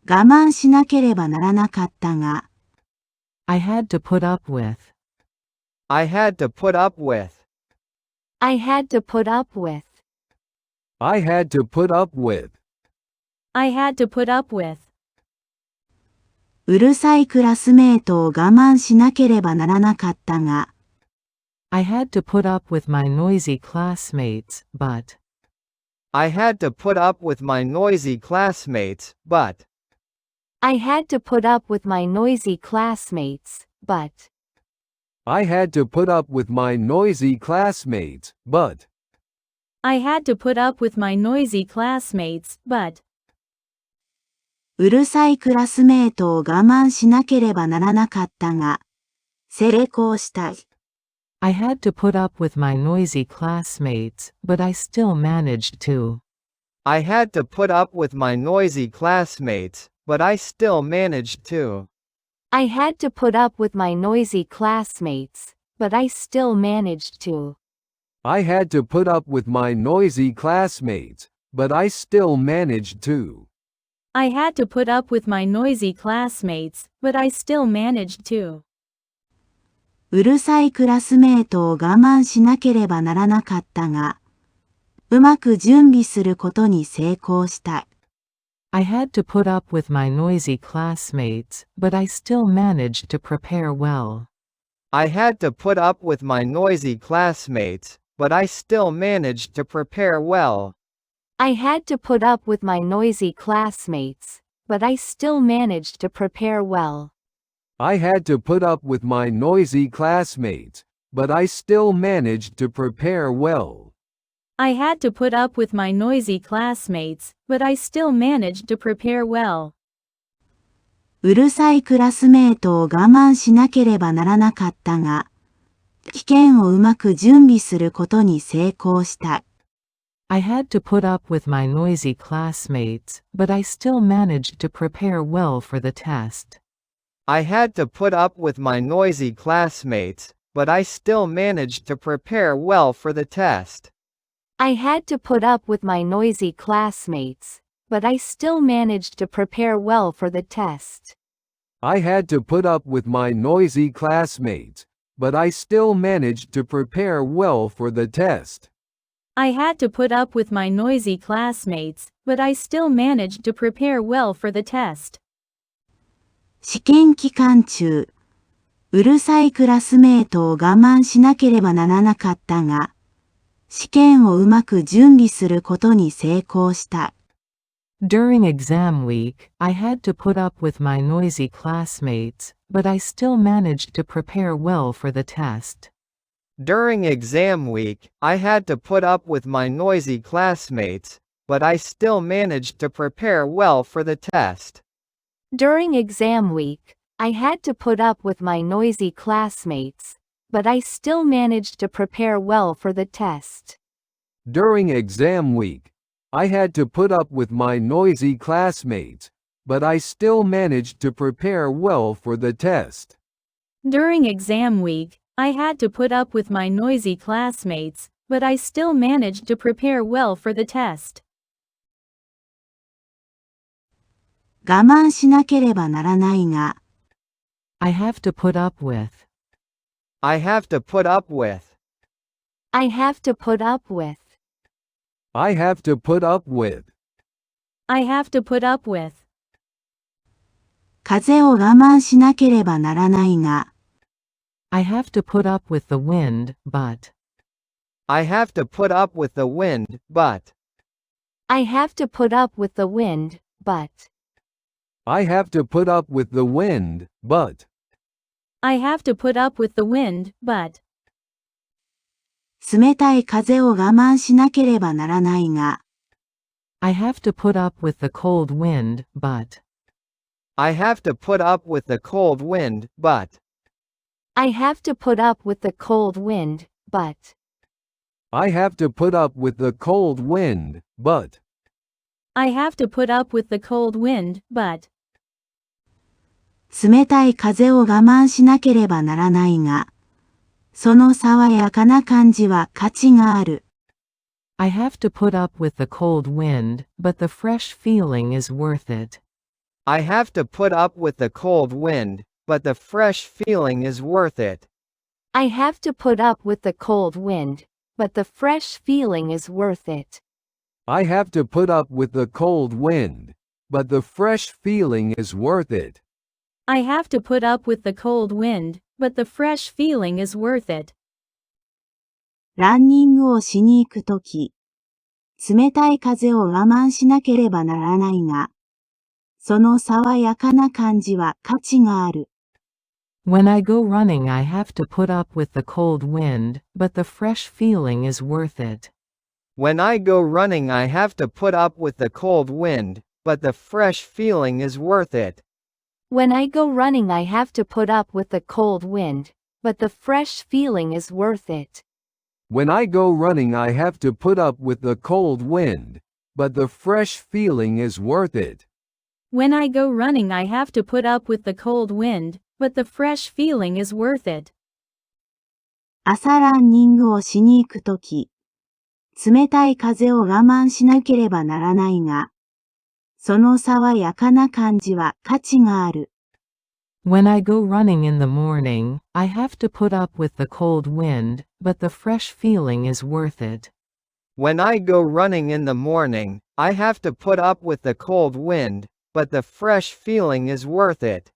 我慢しなければならなかったが、I had to put up with. I had to put up with. I had to put up with. I had to put up with. I had to put up with. うるさいクラスメートを我慢しなければならなかったが、I had to put up with my noisy classmates, but. I had to put up with my noisy classmates, but. I had to put up with my noisy classmates, but. I had to put up with my noisy classmates, but. I had to put up with my noisy classmates, but. うるさいクラスメートを我慢しなければならなかったが、成功したい。I had to put up with my noisy classmates, but I still managed to. I had to put up with my noisy classmates, but I still managed to. I had to put up with my noisy classmates, but I still managed to. I had to put up with my noisy classmates, but I still managed to. I had to put up with my noisy classmates, but I still managed to. うるさいクラスメートを我慢しなければならなかったが、うまく準備することに成功したい。I had to put up with my noisy classmates, but I still managed to prepare well. I had to put up with my noisy classmates, but I still managed to prepare well. I had to put up with my noisy classmates, but I still managed to prepare well. I had to put up with my noisy classmates, but I still managed to prepare well. I had to put up with my noisy classmates, but I still managed to prepare well. うるさいクラスメートを我慢しなければならなかったが、危険をうまく準備することに成功したい。I had to put up with my noisy classmates, but I still managed to prepare well for the test. I had to put up with my noisy classmates, but I still managed to prepare well for the test. I had to put up with my noisy classmates, but I still managed to prepare well for the test. I had to put up with my noisy classmates, but I still managed to prepare well for the test. I had to put up with my noisy classmates, but I still managed to prepare well for the test. 試験期間中、うるさいクラスメートを我慢しなければならなかったが、試験をうまく準備することに成功した。During exam week, I had to put up with my noisy classmates, but I still managed to prepare well for the test. During exam week, I had to put up with my noisy classmates, but I still managed to prepare well for the test. During exam week, I had to put up with my noisy classmates, but I still managed to prepare well for the test. During exam week, I had to put up with my noisy classmates, but I still managed to prepare well for the test. During exam week, I had to put up with my noisy classmates, but I still managed to prepare well for the test. 我慢しなければならないが、I have to put up with. I have to put up with. I have to put up with. I have to put up with. I have to put up with. 風を我慢しなければならないが、I have to put up with the wind, but. I have to put up with the wind, but. I have to put up with the wind, but. I have to put up with the wind, but. I have to put up with the wind, but. 冷たい風を我慢しなければならないが、I have to put up with the cold wind, but. I have to put up with the cold wind, but. I have to put up with the cold wind, but. I have to put up with the cold wind, but. I have to put up with the cold wind, but. 冷たい風を我慢しなければならないが、その爽やかな感じは価値がある。I have to put up with the cold wind, but the fresh feeling is worth it. I have to put up with the cold wind, but the fresh feeling is worth it. I have to put up with the cold wind, but the fresh feeling is worth it. I have to put up with the cold wind, but the fresh feeling is worth it. I have to put up with the cold wind, but the fresh feeling is worth it. ランニングをしに行くとき、冷たい風を我慢しなければならないが、その爽やかな感じは価値がある。When I go running, I have to put up with the cold wind, but the fresh feeling is worth it. When I go running, I have to put up with the cold wind, but the fresh feeling is worth it. When I go running, I have to put up with the cold wind, but the fresh feeling is worth it. When I go running, I have to put up with the cold wind, but the fresh feeling is worth it. When I go running, I have to put up with the cold wind, but the fresh feeling is worth it. 朝ランニングをしに行くとき、冷たい風を我慢しなければならないが、その爽やかな感じは価値がある。When I go running in the morning, I have to put up with the cold wind, but the fresh feeling is worth it. When I go running in the morning, I have to put up with the cold wind, but the fresh feeling is worth it.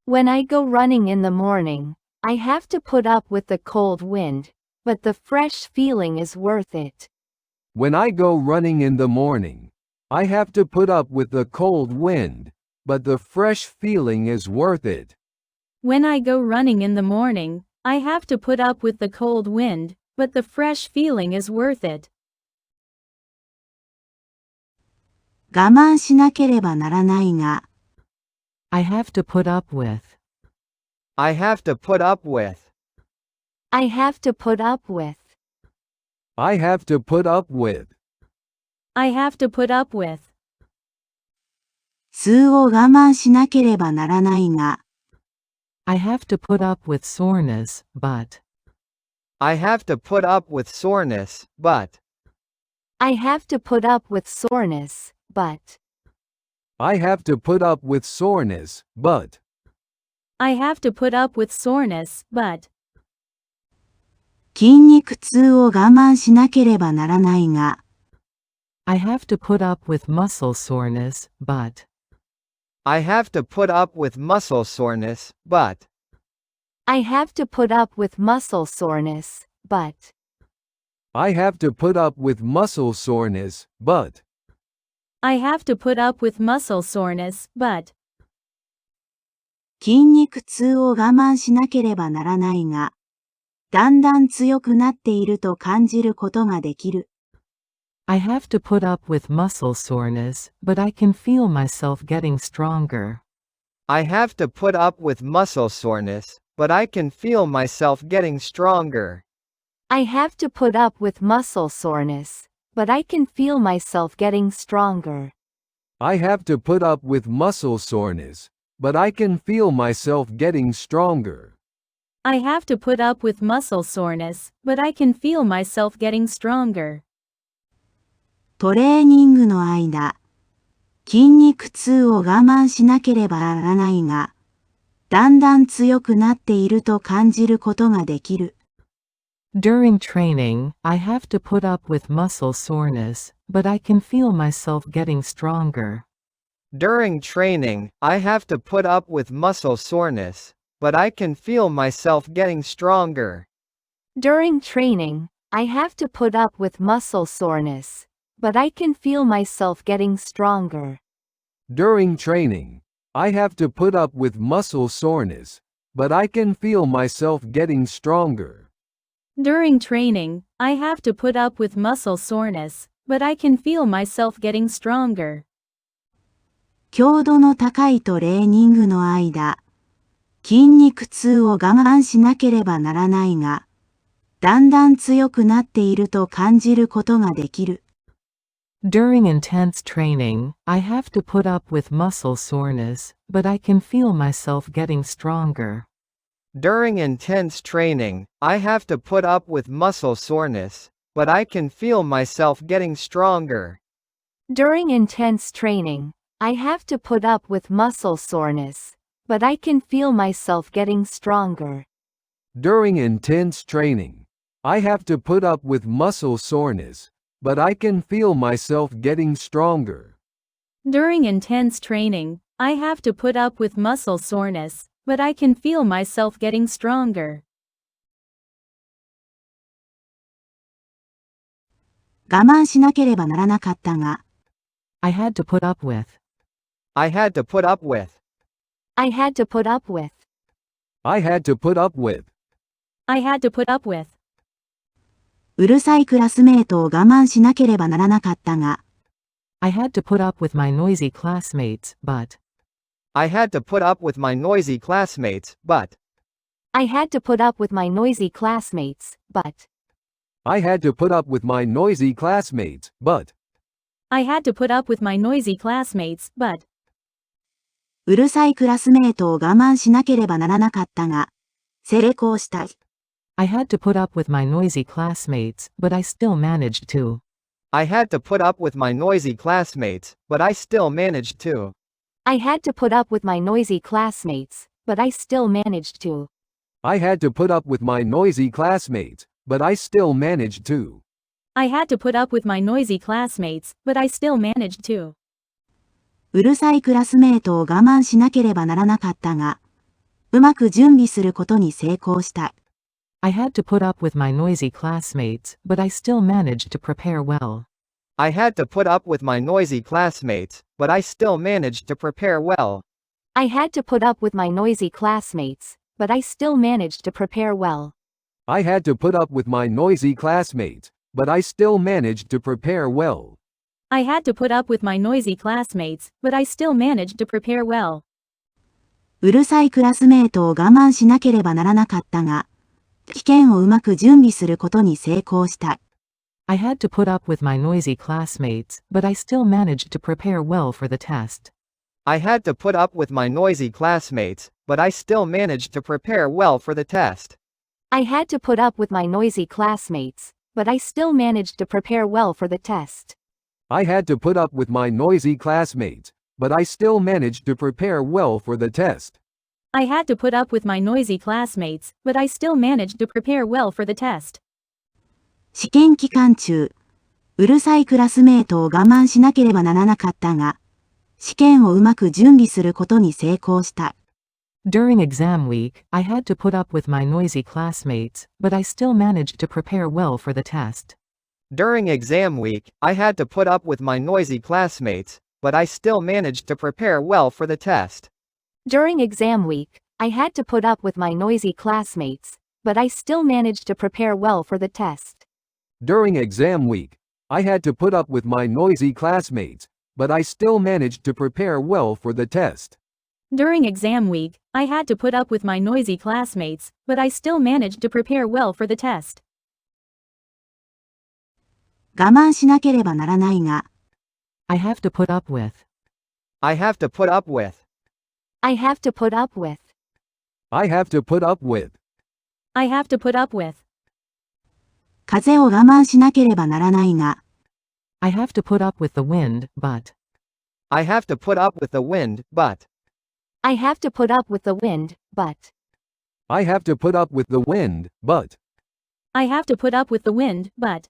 When I go running in the morning, I have to put up with the cold wind, but the fresh feeling is worth it. When I go running in the morning, I have to put up with the cold wind, but the fresh feeling is worth it. When I go running in the morning, I have to put up with the cold wind, but the fresh feeling is worth it. 我慢しなければならないが、I have to put up with. I have to put up with. I have to put up with. I have to put up with. I have to put up with. 痛を我慢しなければならないが、I have to put up with soreness, but. I have to put up with soreness, but. I have to put up with soreness, but. I have to put up with soreness, but. I have to put up with soreness, but. 筋肉痛を我慢しなければならないが、I have to put up with muscle soreness, but. I have to put up with muscle soreness, but. I have to put up with muscle soreness, but. I have to put up with muscle soreness, but. I have to put up with muscle soreness, but. 筋肉痛を我慢しなければならないが、だんだん強くなっていると感じることができる。I have to put up with muscle soreness, but I can feel myself getting stronger. I have to put up with muscle soreness, but I can feel myself getting stronger. I have to put up with muscle soreness, but I can feel myself getting stronger. I have to put up with muscle soreness, but I can feel myself getting stronger. I have to put up with muscle soreness, but I can feel myself getting stronger. トレーニングの間、筋肉痛を我慢しなければならないが、だんだん強くなっていると感じることができる。During training, I have to put up with muscle soreness, but I can feel myself getting stronger. During training, I have to put up with muscle soreness, but I can feel myself getting stronger. During training, I have to put up with muscle soreness, but I can feel myself getting stronger. During training, I have to put up with muscle soreness, but I can feel myself getting stronger. During training, I have to put up with muscle soreness, but I can feel myself getting stronger. 強度の高いトレーニングの間、筋肉痛を我慢しなければならないが、だんだん強くなっていると感じることができる。During intense training, I have to put up with muscle soreness, but I can feel myself getting stronger. During intense training, I have to put up with muscle soreness, but I can feel myself getting stronger. During intense training, I have to put up with muscle soreness, but I can feel myself getting stronger. During intense training, I have to put up with muscle soreness, but I can feel myself getting stronger. During intense training, I have to put up with muscle soreness, but I can feel myself getting stronger. 我慢しなければならなかったが、I had to put up with. I had to put up with. I had to put up with. I had to put up with. I had to put up with. うるさいクラスメートを我慢しなければならなかったが、I had to put up with my noisy classmates, but. I had to put up with my noisy classmates, but. I had to put up with my noisy classmates, but. I had to put up with my noisy classmates, but. I had to put up with my noisy classmates, but. うるさいクラスメートを我慢しなければならなかったが、成功したい。I had to put up with my noisy classmates, but I still managed to. I had to put up with my noisy classmates, but I still managed to. I had to put up with my noisy classmates, but I still managed to. I had to put up with my noisy classmates, but I still managed to. I had to put up with my noisy classmates, but I still managed to. うるさいクラスメートを我慢しなければならなかったが、うまく準備することに成功した。I had to put up with my noisy classmates, but I still managed to prepare well. I had to put up with my noisy classmates, but I still managed to prepare well. I had to put up with my noisy classmates, but I still managed to prepare well. I had to put up with my noisy classmates, but I still managed to prepare well. I had to put up with my noisy classmates, but I still managed to prepare well. うるさいクラスメートを我慢しなければならなかったが、危険をうまく準備することに成功した。I had to put up with my noisy classmates, but I still managed to prepare well for the test. I had to put up with my noisy classmates, but I still managed to prepare well for the test. I had to put up with my noisy classmates, but I still managed to prepare well for the test. I had to put up with my noisy classmates, but I still managed to prepare well for the test. I had to put up with my noisy classmates, but I still managed to prepare well for the test. 試験期間中、うるさいクラスメートを我慢しなければならなかったが、試験をうまく準備することに成功した。During exam week, I had to put up with my noisy classmates, but I still managed to prepare well for the test. During exam week, I had to put up with my noisy classmates, but I still managed to prepare well for the test. During exam week, I had to put up with my noisy classmates, but I still managed to prepare well for the test. During exam week, I had to put up with my noisy classmates, but I still managed to prepare well for the test. During exam week, I had to put up with my noisy classmates, but I still managed to prepare well for the test. 我慢しなければならないが、I have to put up with. I have to put up with. I have to put up with. I have to put up with. I have to put up with. 風を我慢しなければならないが、I have to put up with the wind, but. I have to put up with the wind, but. I have to put up with the wind, but. I have to put up with the wind, but. I have to put up with the wind, but.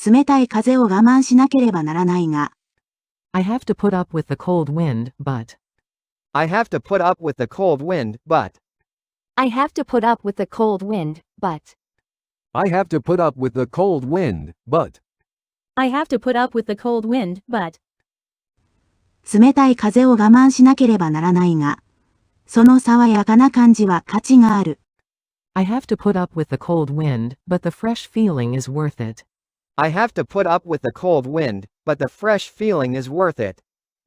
冷たい風を我慢しなければならないが、I have to put up with the cold wind, but. I have to put up with the cold wind, but. I have to put up with the cold wind, but. I have to put up with the cold wind, but. I have to put up with the cold wind, but. 冷たい風を我慢しなければならないが、その爽やかな感じは価値がある。I have to put up with the cold wind, but the fresh feeling is worth it. I have to put up with the cold wind, but the fresh feeling is worth it.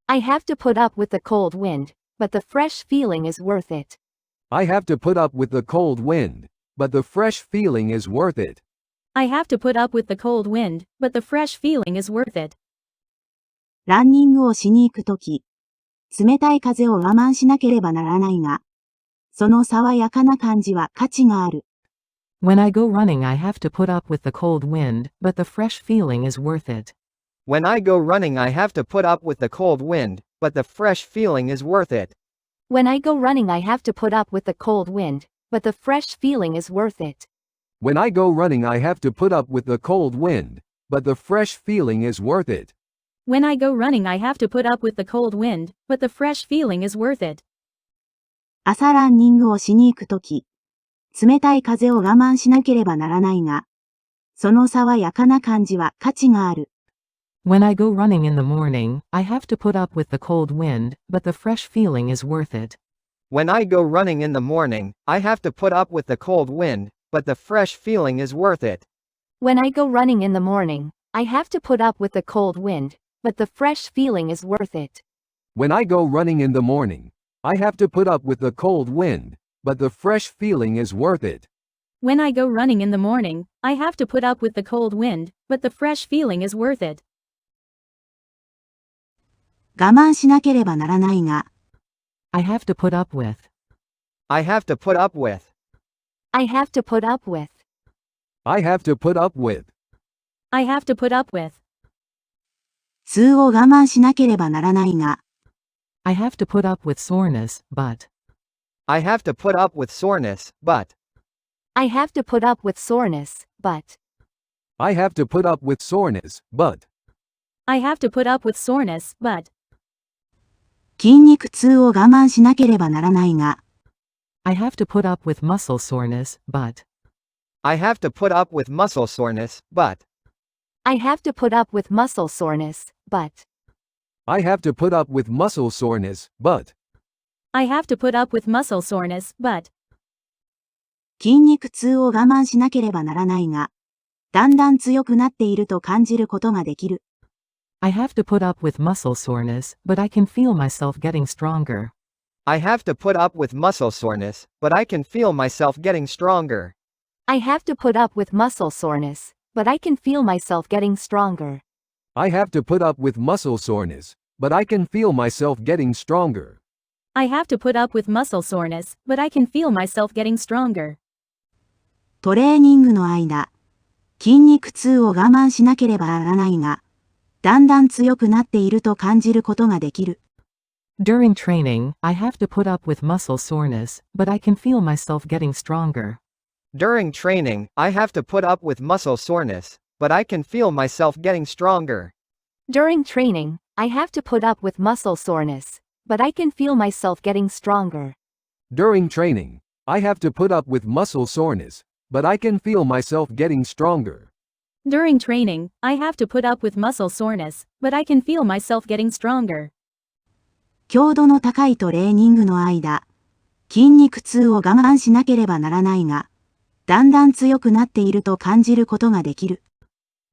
I have to put up with the cold wind, but the fresh feeling is worth it. I have to put up with the cold wind, but the fresh feeling is worth it. I have to put up with the cold wind, but the fresh feeling is worth it. ランニングをしに行くとき、冷たい風を我慢しなければならないが、その爽やかな感じは価値がある。When I go running, I have to put up with the cold wind, but the fresh feeling is worth it. When I go running, I have to put up with the cold wind, but the fresh feeling is worth it. When I go running, I have to put up with the cold wind, but the fresh feeling is worth it. When I go running, I have to put up with the cold wind, but the fresh feeling is worth it. When I go running, I have to put up with the cold wind, but the fresh feeling is worth it. 朝ランニングをしに行くとき、冷たい風を我慢しなければならないが、その爽やかな感じは価値がある。When I go running in the morning, I have to put up with the cold wind, but the fresh feeling is worth it. When I go running in the morning, I have to put up with the cold wind, but the fresh feeling is worth it. When I go running in the morning, I have to put up with the cold wind, but the fresh feeling is worth it. When I go running in the morning, I have to put up with the cold wind, but the fresh feeling is worth it. When I go running in the morning, I have to put up with the cold wind, but the fresh feeling is worth it. 我慢しなければならないが、I have to put up with. I have to put up with. I have to put up with. I have to put up with. I have to put up with. 痛を我慢しなければならないが、I have to put up with soreness, but. I have to put up with soreness, but. I have to put up with soreness, but. I have to put up with soreness, but. I have to put up with soreness, but. 筋肉痛を我慢しなければならないが、I have to put up with muscle soreness, but. I have to put up with muscle soreness, but. I have to put up with muscle soreness, but. I have to put up with muscle soreness, but. I have to put up with muscle soreness, but. 筋肉痛を我慢しなければならないが、だんだん強くなっていると感じることができる。I have to put up with muscle soreness, but I can feel myself getting stronger. I have to put up with muscle soreness, but I can feel myself getting stronger. I have to put up with muscle soreness, but I can feel myself getting stronger. I have to put up with muscle soreness, but I can feel myself getting stronger. I have to put up with muscle soreness, but I can feel myself getting stronger. トレーニングの間、筋肉痛を我慢しなければならないが、だんだん強くなっていると感じることができる。During training, I have to put up with muscle soreness, but I can feel myself getting stronger. During training, I have to put up with muscle soreness, but I can feel myself getting stronger. During training, I have to put up with muscle soreness, but I can feel myself getting stronger. During training, I have to put up with muscle soreness, but I can feel myself getting stronger. During training, I have to put up with muscle soreness, but I can feel myself getting stronger. 強度の高いトレーニングの間、筋肉痛を我慢しなければならないが、だんだん強くなっていると感じることができる。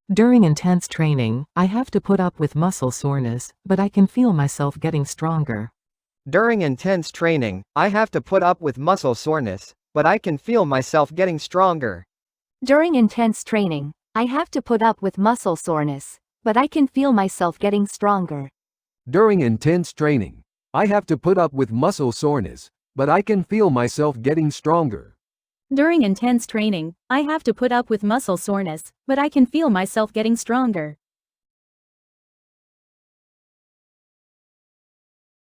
During intense training, I have to put up with muscle soreness, but I can feel myself getting stronger. During intense training, I have to put up with muscle soreness, but I can feel myself getting stronger. During intense training, I have to put up with muscle soreness, but I can feel myself getting stronger. During intense training, I have to put up with muscle soreness, but I can feel myself getting stronger. During intense training, I have to put up with muscle soreness, but I can feel myself getting stronger.